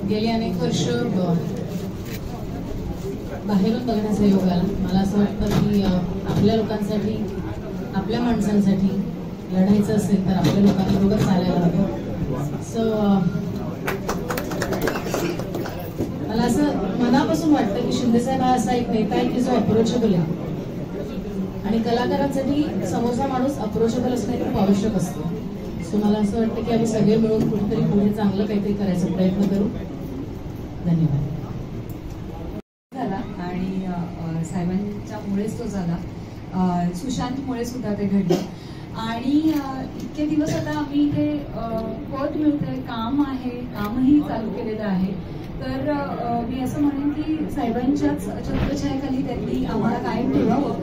गेली अनेक वर्ष बाहेरून बघण्याचा योग आला। मला असं वाटतं की आपल्या लोकांसाठी, आपल्या माणसांसाठी लढायचं असेल तर आपल्या लोकांबरोबर चालायला हवं। सो मला असं मनापासून वाटतं की शिंदेसाहेब हा असा एक नेता आहे की जो अप्रोचेबल आहे आणि कलाकारांसाठी समोरचा माणूस अप्रोचेबल असणे खूप आवश्यक असतं। सो मला असं वाटतं की आम्ही सगळे मिळून कुठेतरी पुढे चांगलं काहीतरी करायचा प्रयत्न करू। धन्यवाद। आणि साहेबांच्यामुळेच तो झाला, सुशांतमुळे सुद्धा ते घडलं आणि इतके दिवस आता आम्ही इथे पद मिळतंय, काम आहे, कामही चालू केलेलं आहे। तर मी असं म्हणेन की साहेबांच्याच छत्रछायेखाली त्यांनी आम्हाला कायम ठेवावं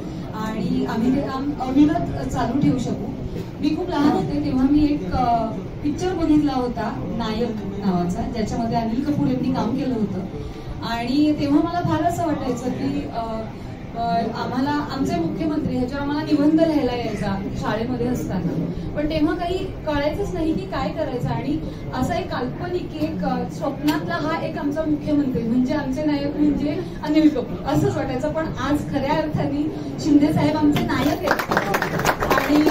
आणि आम्ही ते काम अविरत चालू ठेवू शकू। मी खूप लहान होते तेव्हा मी एक पिक्चर बघितला होता नायक नावाचा, ज्याच्यामध्ये अनिल कपूर यांनी काम केलं होतं आणि तेव्हा मला फार असं वाटायचं की आम्हाला आमचे मुख्यमंत्री ह्याच्यावर आम्हाला निबंध लिहायला यायचा शाळेमध्ये असताना, पण तेव्हा काही कळायचंच नाही की काय करायचं आणि असा एक काल्पनिक एक स्वप्नातला हा एक आमचा मुख्यमंत्री म्हणजे आमचे नायक म्हणजे अनिल कपूर असंच वाटायचं। पण आज खऱ्या अर्थाने शिंदे साहेब आमचे नायक आहेत आणि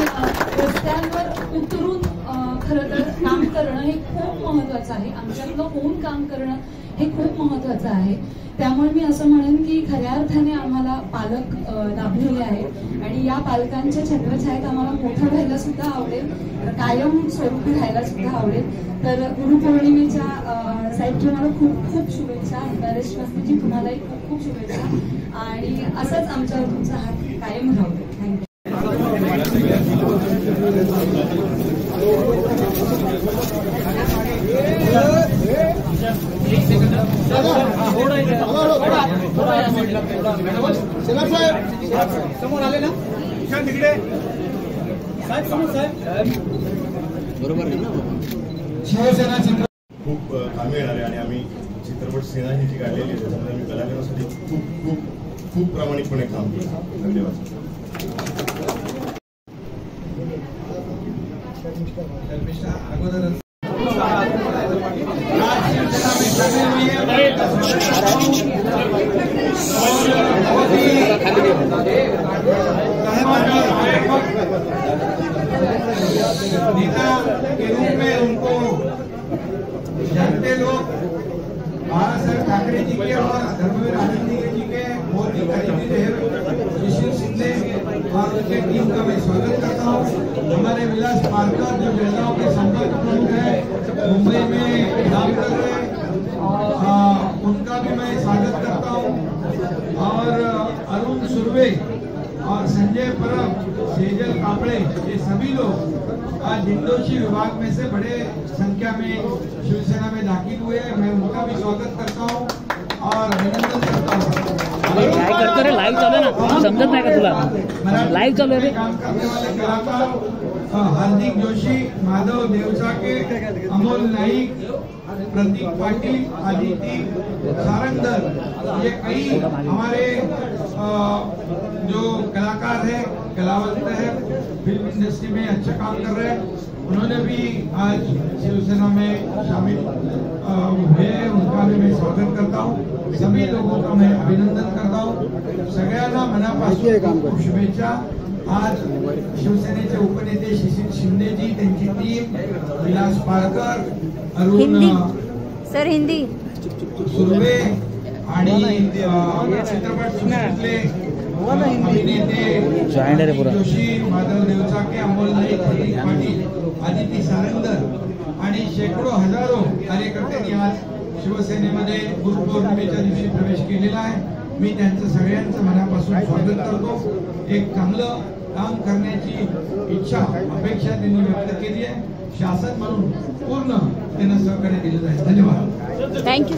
रस्त्यांवर उतरून खरं तर काम करणं हे खूप महत्वाचं आहे। आमच्यातलं होऊन काम करणं हे खूप महत्वाचं आहे। त्यामुळे मी असं म्हणेन की खऱ्या अर्थाने आम्हाला पालक लाभलेले आहेत आणि या पालकांच्या छत्रछायेत आम्हाला मोठं व्हायला सुद्धा आवडेल, कायम स्वरूपी राहायला सुद्धा आवडेल। तर गुरुपौर्णिमेच्या साहेब तुम्हाला खूप खूप शुभेच्छा, नरेश मस्तीजी तुम्हालाही खूप खूप शुभेच्छा आणि असंच आमच्यावर तुमचा हात कायम राहू दे। थँक्यू। समोर आले ना तिकडे साहेब, समोर साहेब बरोबर आहे ना। शिवसेना चित्र खूप कामी येणार आहे आणि आम्ही चित्रपट सेना ही जी काढलेली आहे त्याच्यामध्ये आम्ही कलाकारांसाठी खूप खूप खूप प्रामाणिकपणे काम केलं। धन्यवाद। अगोदर नेता के रूप में उनको जानते लोग बाला साहेब ठाकरे जी के और धर्मवीर आनंदी जी के बहुत ही करीबी रहे। सुशील शिंदे और उनके टीम का मैं स्वागत करता हूँ। हमारे विलास पारकर जो महिलाओं के संपर्क प्रमुख है, मुंबई में काम कर रहे हैं, उनका भी मैं स्वागत करता हूँ। और अरुण सुर्वे और संजय परब, सेजल कापड़े, ये सभी लोग आज दिंडोशी विभाग में से बड़े संख्या में शिवसेना में दाखिल हुए। मैं उनका भी स्वागत करता हूँ और अभिनंदन करता हूँ। काय करतो रे, लाईव्ह चालू आहे ना, समजत नाही का तुला? लाईव्ह चालू आहे। काम करने वाले कलाकार हार्दिक जोशी, माधव देवसाके, अमोल नाईक, प्रतीक पाटिल, आदिति सारंगधर, ये कई हमारे जो कलाकार हैं, कलावंत हैं, फिल्म इंडस्ट्री में अच्छा काम कर रहे हैं, उन्होंने भी आज शिवसेना में शामिल हुए। उनका भी मैं स्वागत करता हूँ। सभी लोगों का मैं अभिनंदन करता हूँ। सगळ्यांना मनापासून शुभेच्छा। आज शिवसेनेचे उपनेते शिशिर शिंदेजी, त्यांची टीम, विलास पारकर, अरुण सर हिंदी सुर्वे आणि चित्रपट सृष्टीतले अभिनेते जोशी, माधव देवसाके, अमोल नाईक, प्रतीक पाटील, आदिती सारंगधर आणि शेकडो हजारो कार्यकर्त्यांनी आज शिवसेनेमध्ये गुरुपौर्णिमेच्या दिवशी प्रवेश केलेला आहे। मी त्यांचं सगळ्यांचं मनापासून स्वागत करतो। एक चांगलं काम करण्याची इच्छा, अपेक्षा त्यांनी व्यक्त केली आहे। शासन म्हणून पूर्ण त्यांना सहकार्य दिलं जाईल। धन्यवाद। थँक्यू।